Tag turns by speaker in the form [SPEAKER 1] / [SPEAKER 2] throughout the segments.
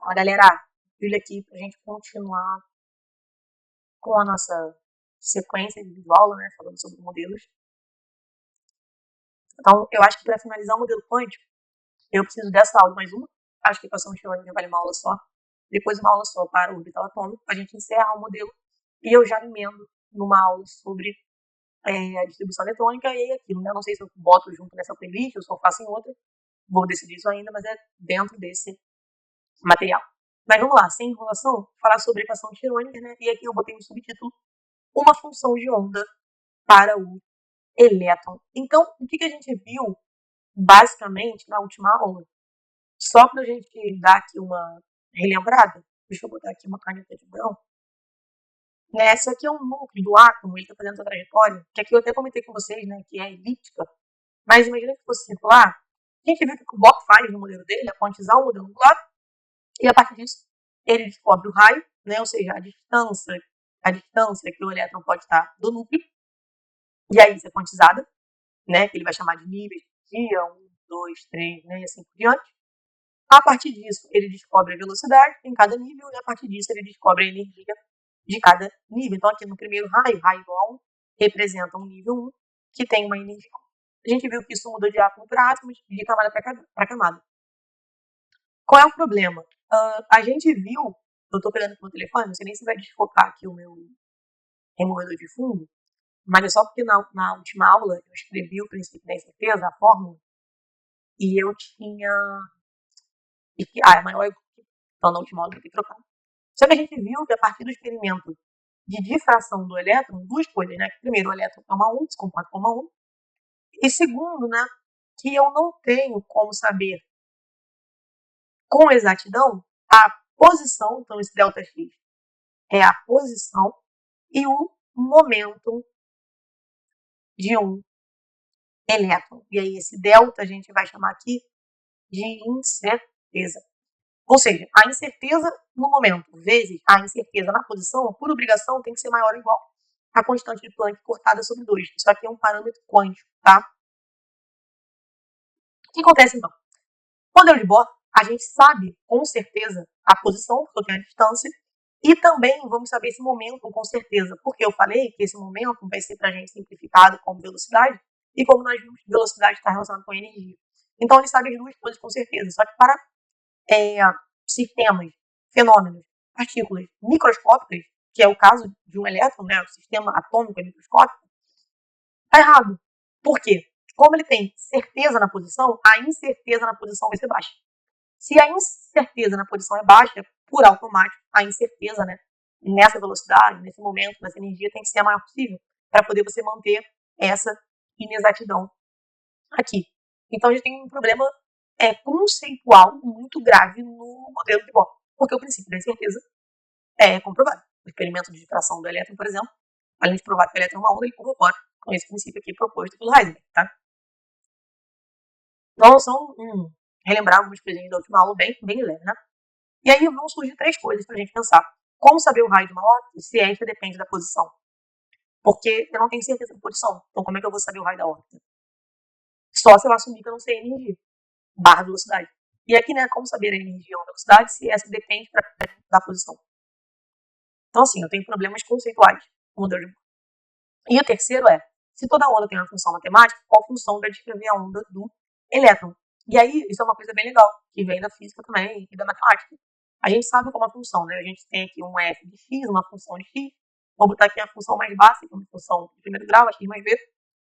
[SPEAKER 1] Fala, galera. Júlia aqui pra gente continuar com a nossa sequência de vídeo-aula, né? Falando sobre modelos. Então, eu acho que para finalizar o modelo quântico, eu preciso dessa aula mais uma. Acho que a equação de Schrödinger vale uma aula só. Depois uma aula só para o orbital atômico. A gente encerra o modelo e eu já emendo numa aula sobre a distribuição eletrônica e aquilo, né? Não sei se eu boto junto nessa playlist ou se eu faço em outra. Vou decidir isso ainda, mas é dentro desse material. Mas vamos lá, sem enrolação, falar sobre a equação de Schrödinger, né? E aqui eu botei um subtítulo, uma função de onda para o elétron. Então, o que a gente viu, basicamente, na última aula? Só para a gente dar aqui uma relembrada, deixa eu botar aqui uma caneta de branco. Né? Esse aqui é um núcleo do átomo, ele está fazendo essa trajetória, que aqui eu até comentei com vocês, né, que é elíptica, mas imagina que fosse circular. A gente viu que o Bohr faz no modelo dele, é quantizar o modelo angular, e a partir disso ele descobre o raio, né, ou seja, a distância que o elétron pode estar do núcleo, e aí isso é quantizada, né, que ele vai chamar de níveis de energia, 1, 2, 3, né, e assim por diante. A partir disso, ele descobre a velocidade em cada nível, e a partir disso ele descobre a energia de cada nível. Então, aqui no primeiro raio, raio 1, representa um nível 1, que tem uma energia. A gente viu que isso mudou de átomo para átomo, de camada para camada. Qual é o problema? A gente viu, eu estou pegando aqui no telefone, não sei nem se vai desfocar aqui o meu removedor de fundo, mas é só porque na última aula eu escrevi o princípio da incerteza, a fórmula, e eu tinha... é maior, então na última aula eu fiquei trocando. Só que a gente viu que a partir do experimento de difração do elétron, duas coisas, né? Primeiro, o elétron é uma onda, se comporta como uma onda. E segundo, né, que eu não tenho como saber com exatidão a posição, então esse ΔX é a posição e o momento de um elétron. E aí esse delta a gente vai chamar aqui de incerteza. Ou seja, a incerteza no momento vezes a incerteza na posição, por obrigação, tem que ser maior ou igual à constante de Planck cortada sobre 2. Isso aqui é um parâmetro quântico, tá? O que acontece então? No modelo de Bohr, a gente sabe com certeza a posição, porque eu tenho a distância, e também vamos saber esse momento com certeza, porque eu falei que esse momento vai ser para a gente simplificado como velocidade, e como nós vimos, velocidade está relacionada com energia. Então, ele sabe as duas coisas com certeza, só que para sistemas, fenômenos, partículas microscópicas, que é o caso de um elétron, né, o sistema atômico é microscópico, está errado. Por quê? Como ele tem certeza na posição, a incerteza na posição vai ser baixa. Se a incerteza na posição é baixa, por automático, a incerteza, né, nessa velocidade, nesse momento, nessa energia, tem que ser a maior possível, para poder você manter essa inexatidão aqui. Então, a gente tem um problema conceitual muito grave no modelo de Bohr, porque o princípio da incerteza é comprovado. O experimento de difração do elétron, por exemplo, além de provar que o elétron é uma onda, ele corrobora com esse princípio aqui proposto pelo Heisenberg, tá? Então, são relembrar algumas coisinhas da última aula bem leve, né? E aí vão surgir três coisas pra gente pensar. Como saber o raio de uma órbita se esta depende da posição? Porque eu não tenho certeza da posição. Então, como é que eu vou saber o raio da órbita? Só se eu assumir que eu não sei a energia, barra velocidade. E aqui, né, como saber a energia ou a velocidade se essa depende da posição? Então, assim, eu tenho problemas conceituais no modelo de Bohr. E o terceiro é, se toda onda tem uma função matemática, qual função vai descrever a onda do elétron? E aí, isso é uma coisa bem legal, que vem da física também e da matemática. A gente sabe como é a função, né? A gente tem aqui um f de x, uma função de x. Vou botar aqui a função mais básica, uma função de primeiro grau, a x mais b.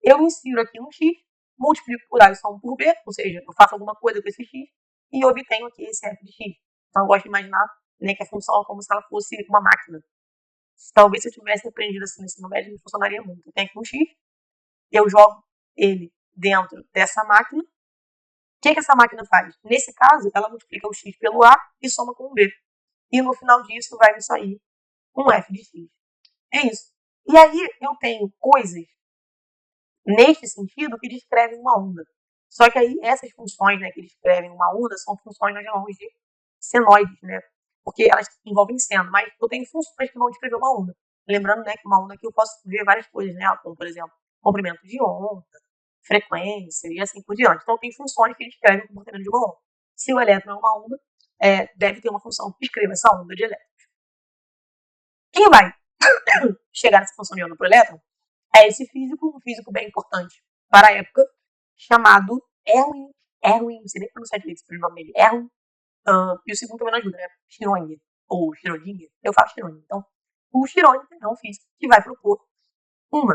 [SPEAKER 1] Eu insiro aqui um x, multiplico por a e somo por b, ou seja, eu faço alguma coisa com esse x, e obtenho aqui esse f de x. Então, eu gosto de imaginar, né, que a função é como se ela fosse uma máquina. Talvez se eu tivesse aprendido assim no ensino médio, não funcionaria muito. Eu tenho aqui um x, eu jogo ele dentro dessa máquina. O que essa máquina faz? Nesse caso, ela multiplica o x pelo a e soma com o b. E no final disso vai me sair um f de x. É isso. E aí eu tenho coisas neste sentido que descrevem uma onda. Só que aí essas funções, né, que descrevem uma onda são funções nós chamamos de senoides, né? Porque elas envolvem seno, mas eu tenho funções que vão descrever uma onda. Lembrando, né, que uma onda aqui eu posso ver várias coisas, né? Como, por exemplo, comprimento de onda, frequência e assim por diante. Então, tem funções que descrevem o comportamento de uma onda. Se o elétron é uma onda, deve ter uma função que escreva essa onda de elétrons. Quem vai chegar nessa função de onda para o elétron é esse físico, um físico bem importante para a época, chamado Erwin, não sei nem pronunciar direito o nome dele, Erwin, e o segundo também não ajuda, né? Schrödinger, ou Schrödinger, eu falo Schrödinger. Então, o Schrödinger é um físico que vai propor uma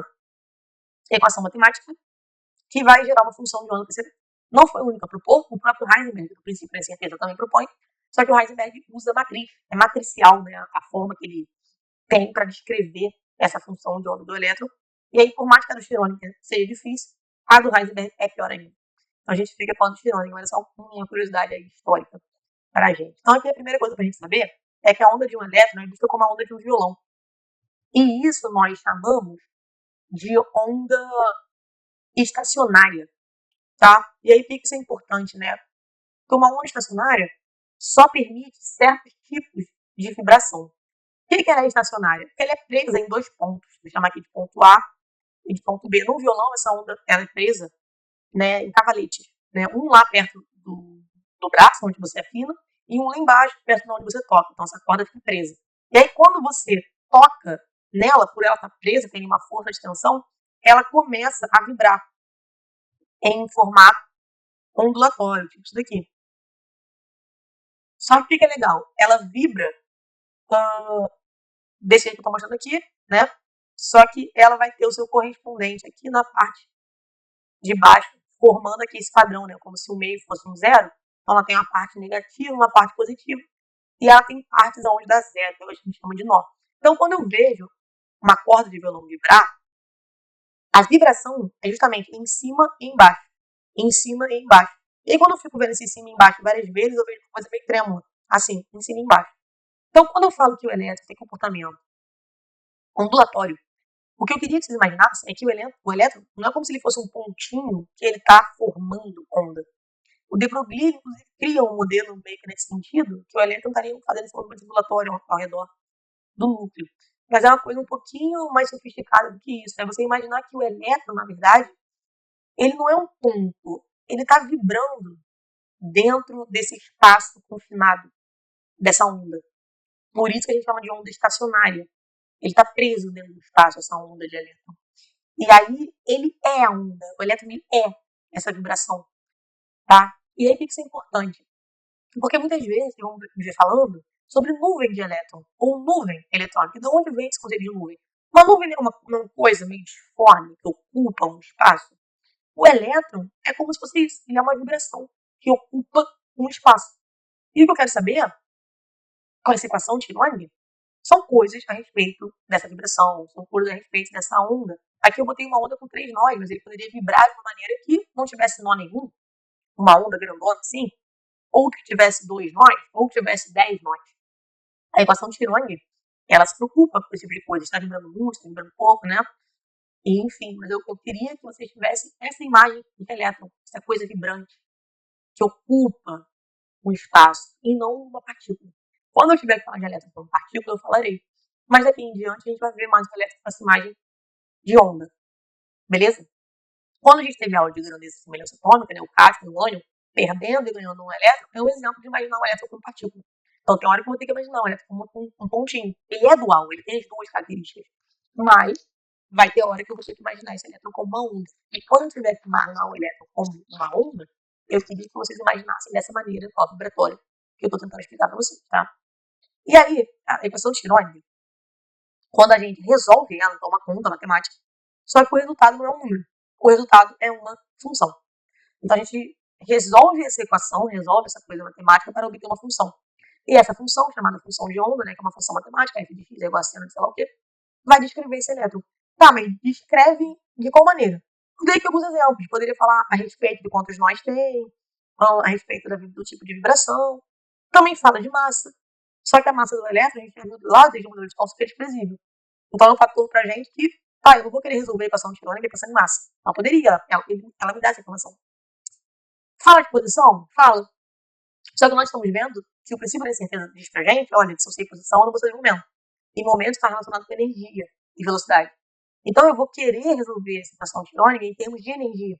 [SPEAKER 1] equação matemática que vai gerar uma função de onda precedente. Não foi o único a propor, o próprio Heisenberg, no princípio da certeza, também propõe, só que o Heisenberg usa matriz, é matricial, né, a forma que ele tem para descrever essa função de onda do elétron, e aí, por mais que a do Schrödinger seja difícil, a do Heisenberg é pior ainda. Então a gente fica falando do Schrödinger, mas é só uma curiosidade aí histórica para a gente. Então aqui a primeira coisa para a gente saber é que a onda de um elétron é vista como a onda de um violão. E isso nós chamamos de onda estacionária, tá? E aí, por que isso é importante, né? Porque uma onda estacionária só permite certos tipos de vibração. O que ela é estacionária? Porque ela é presa em dois pontos. Vou chamar aqui de ponto A e de ponto B. No violão, essa onda ela é presa, né, em cavaletes. Né? Um lá perto do braço, onde você afina, e um lá embaixo, perto de onde você toca. Então, essa corda fica presa. E aí, quando você toca nela, por ela estar presa, tem uma força de tensão, ela começa a vibrar em formato ondulatório, tipo isso daqui. Só que o que é legal? Ela vibra desse jeito que eu estou mostrando aqui, né? Só que ela vai ter o seu correspondente aqui na parte de baixo, formando aqui esse padrão, né? Como se o meio fosse um zero. Então ela tem uma parte negativa, uma parte positiva. E ela tem partes onde dá zero, que a gente chama de nó. Então, quando eu vejo uma corda de violão vibrar, a vibração é justamente em cima e embaixo. Em cima e embaixo. E aí, quando eu fico vendo esse em cima e embaixo várias vezes, eu vejo uma coisa meio trêmula. Assim, em cima e embaixo. Então, quando eu falo que o elétron tem comportamento ondulatório, o que eu queria que vocês imaginassem é que o elétron não é como se ele fosse um pontinho que ele está formando onda. O de Broglie, inclusive, cria um modelo meio que nesse sentido, que o elétron estaria fazendo esse movimento ondulatório ao redor do núcleo. Mas é uma coisa um pouquinho mais sofisticada do que isso. É você imaginar que o elétron, na verdade, ele não é um ponto. Ele está vibrando dentro desse espaço confinado, dessa onda. Por isso que a gente chama de onda estacionária. Ele está preso dentro do espaço, essa onda de elétron. E aí, ele é a onda. O elétron ele é essa vibração. Tá? E aí, por que isso é importante? Porque muitas vezes vamos ver falando sobre nuvem de elétron, ou nuvem eletrônica. De onde vem esse conceito de nuvem? Uma nuvem é uma coisa meio disforme, que ocupa um espaço. O elétron é como se fosse isso. Ele é uma vibração que ocupa um espaço. E o que eu quero saber, com essa equação de Schrödinger, são coisas a respeito dessa vibração, são coisas a respeito dessa onda. Aqui eu botei uma onda com 3 nós, mas ele poderia vibrar de uma maneira que não tivesse nó nenhum, uma onda grandona assim, ou que tivesse 2 nós, ou que tivesse 10 nós. A equação de Schrödinger, ela se preocupa com esse tipo de coisa, está vibrando muito, está vibrando pouco, né? E, enfim, mas eu queria que vocês tivessem essa imagem de elétron, essa coisa vibrante, que ocupa um espaço, e não uma partícula. Quando eu tiver que falar de elétron como partícula, eu falarei. Mas daqui em diante a gente vai ver mais o elétron com essa imagem de onda. Beleza? Quando a gente teve aula de grandeza e semelhança atômica, né, o cádmio, o ânion, perdendo e ganhando um elétron, é um exemplo de imaginar um elétron como partícula. Então tem hora que eu vou ter que imaginar um elétron como um pontinho. Ele é dual, ele tem as duas características. Mas vai ter hora que eu vou ter que imaginar esse elétron como uma onda. E quando eu tiver que imaginar o elétron como uma onda, eu queria que vocês imaginassem dessa maneira, ó, vibratória, que eu estou tentando explicar para vocês, tá? E aí, a equação de Schrödinger, quando a gente resolve ela, então uma conta matemática, só que o resultado não é um número. O resultado é uma função. Então a gente resolve essa equação, resolve essa coisa matemática para obter uma função. E essa função, chamada função de onda, né, que é uma função matemática, f de x é igual a seno de sei lá o quê, vai descrever esse elétron. Tá, mas descreve de qual maneira? Eu dei aqui alguns exemplos. Poderia falar a respeito de quantos nós tem, a respeito do tipo de vibração. Também fala de massa. Só que a massa do elétron, a gente viu lá desde o modelo de Thomson que é desprezível. Então é um fator pra gente que, eu não vou querer resolver a equação de Schrödinger pensando em massa. Ela poderia, ela me dá essa informação. Fala de posição? Fala. Só que nós estamos vendo que o princípio da certeza diz pra gente, olha, se eu sei posição, eu não vou saber momento. E momento está relacionado com energia e velocidade. Então eu vou querer resolver essa equação de Schrödinger em termos de energia,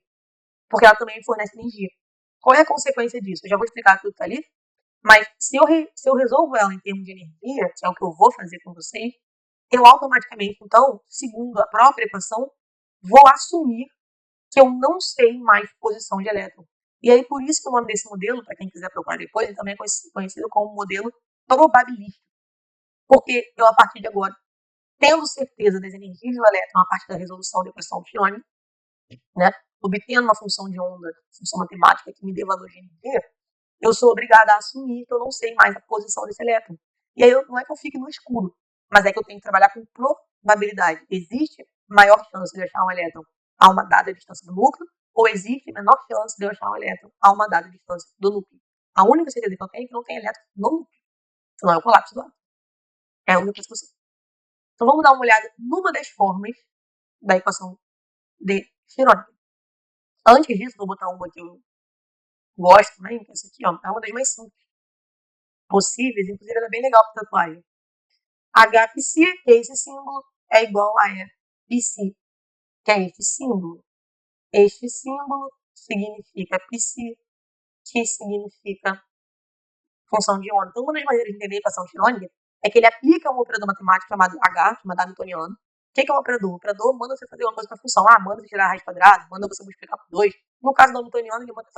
[SPEAKER 1] porque ela também fornece energia. Qual é a consequência disso? Eu já vou explicar tudo que tá ali, Mas se eu resolvo ela em termos de energia, que é o que eu vou fazer com vocês, eu automaticamente, então, segundo a própria equação, vou assumir que eu não sei mais posição de elétron. E aí, por isso que o nome desse modelo, para quem quiser procurar depois, ele também é conhecido como modelo probabilístico. Porque eu, a partir de agora, tendo certeza das energias do elétron a partir da resolução da equação de Schrödinger, né, obtendo uma função de onda, função matemática que me dê valor de energia, eu sou obrigada a assumir que eu não sei mais a posição desse elétron. E aí não é que eu fique no escuro, mas é que eu tenho que trabalhar com probabilidade. Existe maior chance de eu achar um elétron a uma dada distância do núcleo, ou existe menor chance de eu achar um elétron a uma dada distância do núcleo. A única certeza que eu tenho é que não tem elétron no núcleo, senão é o colapso do átomo. É a única coisa que eu sei. Então vamos dar uma olhada numa das formas da equação de Schrödinger. Antes disso, vou botar uma que eu gosto também, que é essa aqui, ó, é uma das mais simples possíveis, inclusive ela é bem legal para tatuagem. HPC, que é esse símbolo, é igual a EPC, que é este símbolo. Este símbolo significa psi, que significa função de onda. Então, uma das maneiras de entender a equação de Schrödinger é que ele aplica um operador matemático chamado H, chamado Hamiltoniano. O que é um operador? O operador manda você fazer uma coisa com a função. Manda você tirar a raiz quadrada, manda você multiplicar por 2. No caso do Hamiltoniano, ele manda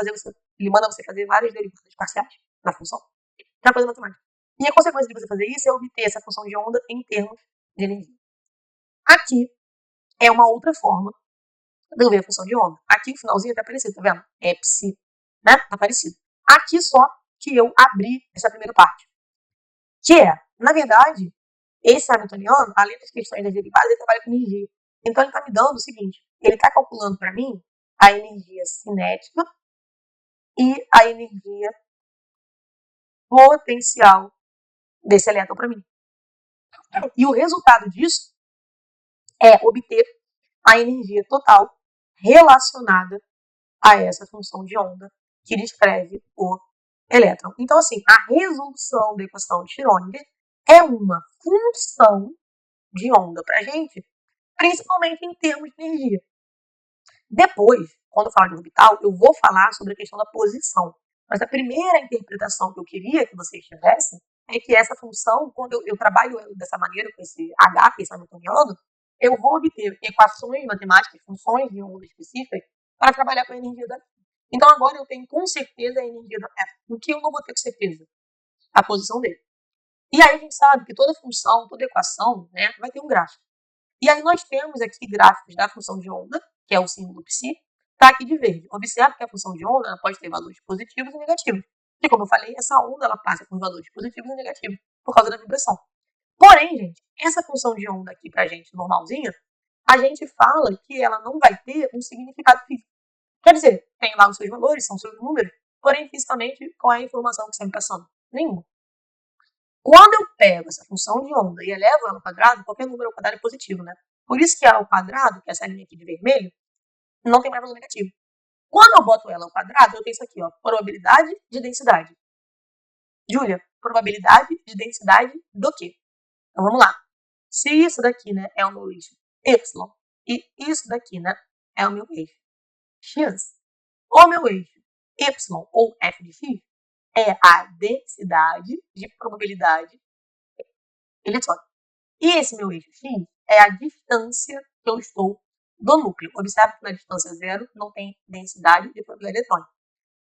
[SPEAKER 1] você fazer várias derivadas parciais na função. Na coisa matemática. E a consequência de você fazer isso é obter essa função de onda em termos de energia. Aqui é uma outra forma de eu ver a função de onda. Aqui o finalzinho tá parecido, tá vendo? É psi, né? Tá parecido. Aqui só que eu abri essa primeira parte. Que é, na verdade, esse Hamiltoniano, além das questões das derivadas, ele trabalha com energia. Então ele tá me dando o seguinte, ele tá calculando para mim a energia cinética e a energia potencial desse elétron para mim. E o resultado disso é obter a energia total relacionada a essa função de onda que descreve o elétron. Então, assim, a resolução da equação de Schrödinger é uma função de onda para a gente, principalmente em termos de energia. Depois, quando eu falar de orbital, eu vou falar sobre a questão da posição. Mas a primeira interpretação que eu queria que vocês tivessem é que essa função, quando eu trabalho dessa maneira, com esse H, que é esse Hamiltoniano, eu vou obter equações matemáticas, funções de onda específicas, para trabalhar com a energia da. Então agora eu tenho com certeza a energia da Terra. O que eu não vou ter com certeza? A posição dele. E aí a gente sabe que toda função, toda equação, né, vai ter um gráfico. E aí nós temos aqui gráficos da função de onda, que é o símbolo psi, está aqui de verde. Observe que a função de onda pode ter valores positivos e negativos. E como eu falei, essa onda ela passa por valores positivos e negativos por causa da vibração. Porém, gente, essa função de onda aqui pra gente normalzinha, a gente fala que ela não vai ter um significado físico. Quer dizer, tem lá os seus valores, são seus números, porém fisicamente qual é a informação que você está me passando? Nenhuma. Quando eu pego essa função de onda e elevo ela ao quadrado, qualquer número ao quadrado é positivo, né? Por isso que a ao quadrado, que é essa linha aqui de vermelho, não tem mais valor negativo. Quando eu boto ela ao quadrado, eu tenho isso aqui, ó, probabilidade de densidade. Júlia, probabilidade de densidade do quê? Então vamos lá. Se isso daqui, né, é o meu eixo y e isso daqui, né, é o meu eixo x, o meu eixo y ou f de x é a densidade de probabilidade eletrônica. E esse meu eixo x é a distância que eu estou do núcleo. Observe que na distância zero não tem densidade de probabilidade eletrônica.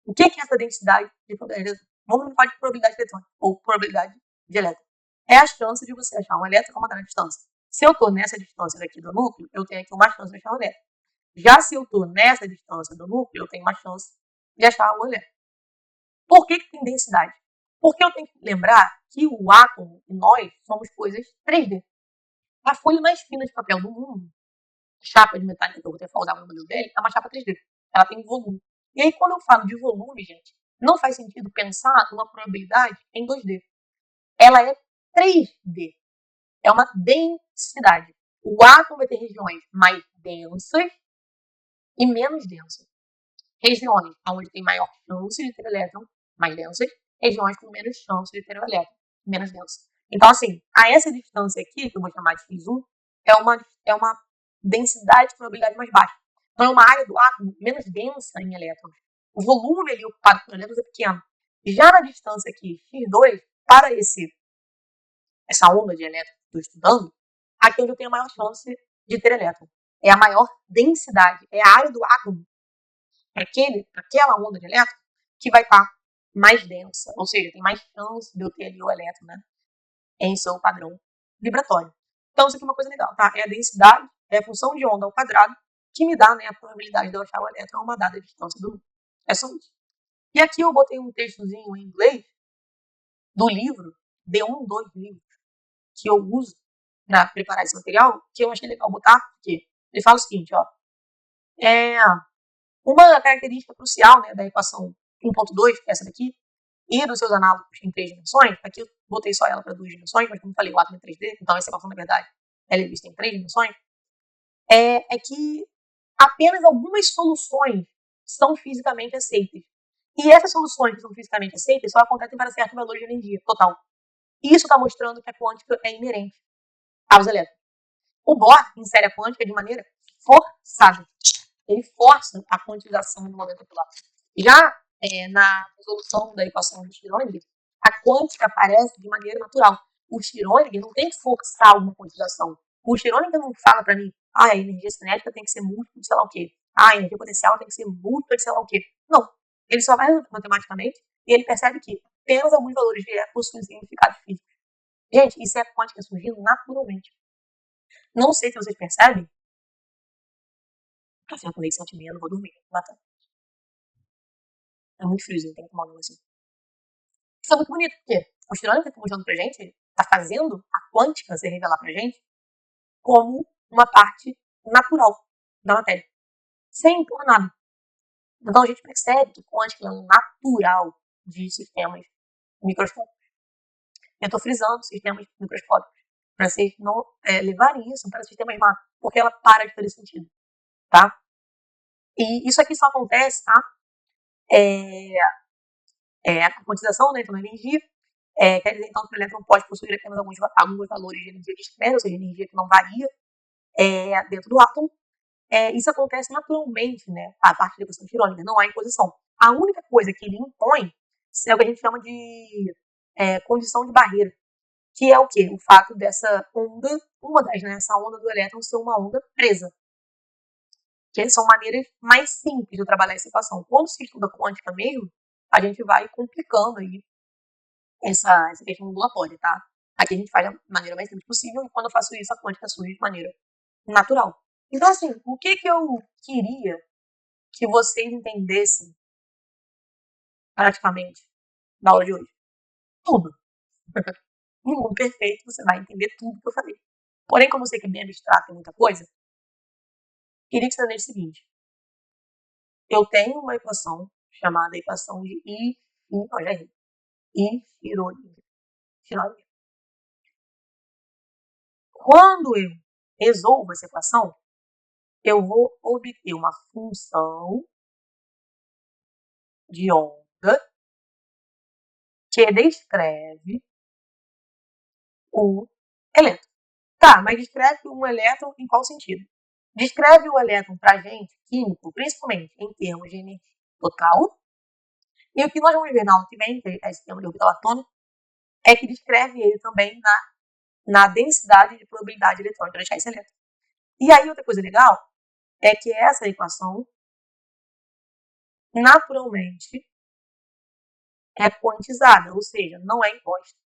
[SPEAKER 1] O que é essa densidade de probabilidade eletrônica? Vamos falar de probabilidade eletrônica ou probabilidade de elétron. É a chance de você achar um elétron a uma dada distância. Se eu estou nessa distância daqui do núcleo, eu tenho aqui uma chance de achar um elétron. Já se eu estou nessa distância do núcleo, eu tenho uma chance de achar um elétron. Por que tem densidade? Porque eu tenho que lembrar que o átomo e nós somos coisas 3D. A folha mais fina de papel do mundo, chapa de metálica que eu vou ter que usar no modelo dele, é uma chapa 3D. Ela tem volume. E aí, quando eu falo de volume, gente, não faz sentido pensar numa probabilidade em 2D. Ela é 3D. É uma densidade. O átomo vai ter regiões mais densas e menos densas. Regiões onde tem maior chance de ter elétron, mais densas. Regiões com menos chance de ter elétron, menos densas. Então, assim, a essa distância aqui, que eu vou chamar de x1, é uma densidade de probabilidade mais baixa. Então, é uma área do átomo menos densa em elétrons. O volume ali ocupado por elétrons é pequeno. Já na distância aqui, x2, para essa onda de elétrons que estou estudando, aqui é onde eu tenho a maior chance de ter elétron. É a maior densidade, é a área do átomo, aquela onda de elétron, que vai estar mais densa, ou seja, tem mais chance de eu ter ali o elétron, né, em seu padrão vibratório. Então, isso aqui é uma coisa legal, tá? É a densidade, é a função de onda ao quadrado, que me dá, né, a probabilidade de eu achar o elétron a uma dada distância do núcleo. É só isso. E aqui eu botei um textozinho em inglês do livro, de dois livros, que eu uso para preparar esse material, que eu achei legal botar, porque ele fala o seguinte, ó, uma característica crucial, né, da equação 1.2, que é essa daqui, e dos seus análogos em 3 dimensões, aqui eu botei só ela para 2 dimensões, mas como eu falei, o átomo é 3D, então essa equação, na verdade, ela é vista em 3 dimensões, é que apenas algumas soluções são fisicamente aceitas. E essas soluções que são fisicamente aceitas só acontecem para certos valores de energia total. E isso está mostrando que a quântica é inerente aos elétrons. O Bohr insere a quântica de maneira forçada. Ele força a quantização do momento angular. Já na resolução da equação de Schrödinger, a quântica aparece de maneira natural. O Schrödinger não tem que forçar alguma quantização. O Schrödinger não fala para mim, a energia cinética tem que ser múltipla de sei lá o quê. A energia potencial tem que ser múltipla de sei lá o quê. Não. Ele só vai matematicamente e ele percebe que apenas alguns valores de E possuem significado físico. Gente, isso é a quântica surgindo naturalmente. Não sei se vocês percebem. Café com leite 7h30, não vou dormir. Matar. É muito friozinho, tem que tomar um assim. Isso é muito bonito, porque o Schrödinger está mostrando pra gente, está fazendo a quântica se revelar pra gente como uma parte natural da matéria, sem impor nada. Então a gente percebe que quântica é um natural de sistemas microscópicos. Eu estou frisando sistemas microscópicos para vocês não levarem isso para sistemas macro, porque ela para de fazer sentido, tá? E isso aqui só acontece, tá? A quantização, né, então, da energia, quer dizer, então, que o elétron pode possuir apenas alguns valores de energia discreta, ou seja, energia que não varia dentro do átomo. Isso acontece naturalmente, né, a partir da equação de Schrödinger, não há imposição. A única coisa que ele impõe é o que a gente chama de condição de barreira, que é o quê? O fato dessa onda, essa onda do elétron ser uma onda presa. Que são maneiras mais simples de trabalhar essa equação. Quando se estuda quântica mesmo, a gente vai complicando aí essa questão ondulatória, tá? Aqui a gente faz da maneira mais simples possível e quando eu faço isso, a quântica surge de maneira natural. Então, assim, o que eu queria que vocês entendessem praticamente na aula de hoje? Tudo. No mundo perfeito, você vai entender tudo que eu falei. Porém, como eu sei que é bem abstrato e muita coisa, queria que você entendesse o seguinte. Eu tenho uma equação chamada equação de Schrödinger. Quando eu resolvo essa equação, eu vou obter uma função de onda que descreve o elétron. Tá, mas descreve um elétron em qual sentido? Descreve o elétron para a gente, químico, principalmente em termos de energia total. E o que nós vamos ver na aula que vem, que é esse tema de orbital atômico, é que descreve ele também na densidade de probabilidade eletrônica de deixar esse elétron. E aí, outra coisa legal é que essa equação, naturalmente, é quantizada, ou seja, não é imposta.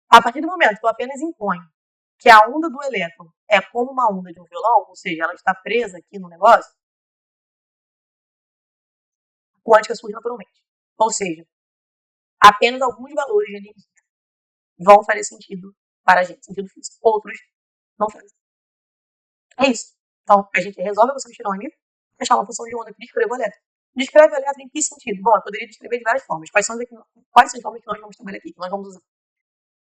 [SPEAKER 1] A partir do momento que eu apenas imponho que a onda do elétron é como uma onda de um violão, ou seja, ela está presa aqui no negócio, a quântica surge naturalmente. Ou seja, apenas alguns valores de energia vão fazer sentido para a gente, sentido físico. Outros não fazem. É isso. Então, a gente resolve a equação de Schrödinger, achar uma função de onda que descreve o elétron. Descreve o elétron em que sentido? Bom, eu poderia descrever de várias formas. Quais são as formas que nós vamos trabalhar aqui? Que nós vamos usar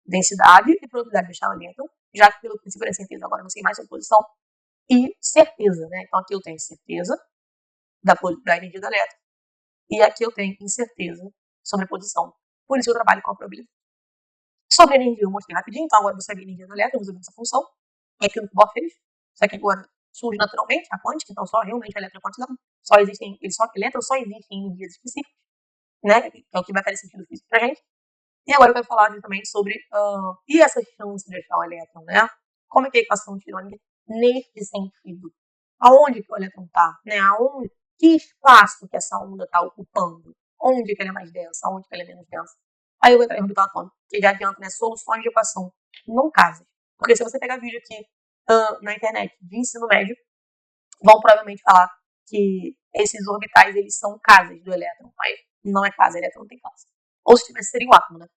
[SPEAKER 1] densidade e probabilidade de achar o elétron, já que pelo princípio da certeza agora eu não sei mais sobre posição, e certeza, né? Então aqui eu tenho certeza da energia do elétron, e aqui eu tenho incerteza sobre a posição. Por isso eu trabalho com a probabilidade. Sobre a energia eu mostrei rapidinho, então agora você vê a energia do elétron usando essa função, é aquilo que o Bohr fez, só que agora surge naturalmente a quântica, então só realmente o elétron é quantizado, elétron só existe em energias específicas. né? Que é o que vai fazer sentido físico pra gente. E agora eu quero falar também sobre e essa chance de achar um elétron, né? Como é que a equação de Schrödinger nesse sentido? Aonde que o elétron está? Né? Aonde, que espaço que essa onda está ocupando? Onde que ela é mais densa? Onde que ela é menos densa? Aí eu vou entrar em orbital atômico, que já adianta, né? Soluções de equação, não casas. Porque se você pegar vídeo aqui na internet de ensino médio, vão provavelmente falar que esses orbitais eles são casas do elétron, mas não é casa, elétron não tem casa. Ou se tivesse seria um átomo, né?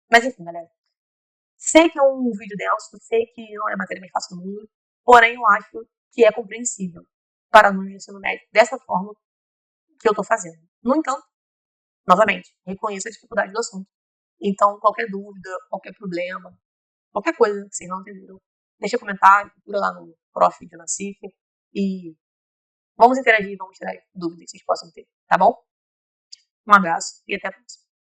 [SPEAKER 1] Mas enfim, galera. Sei que é um vídeo denso, sei que não é a matéria mais fácil do mundo, porém eu acho que é compreensível para alunos de ensino médio dessa forma que eu estou fazendo. No entanto, novamente, reconheço a dificuldade do assunto. Então, qualquer dúvida, qualquer problema, qualquer coisa que vocês não entenderam, deixa comentário, procura lá no Prof. de Nacife e vamos interagir, vamos tirar dúvidas que vocês possam ter, tá bom? Um abraço e até a próxima.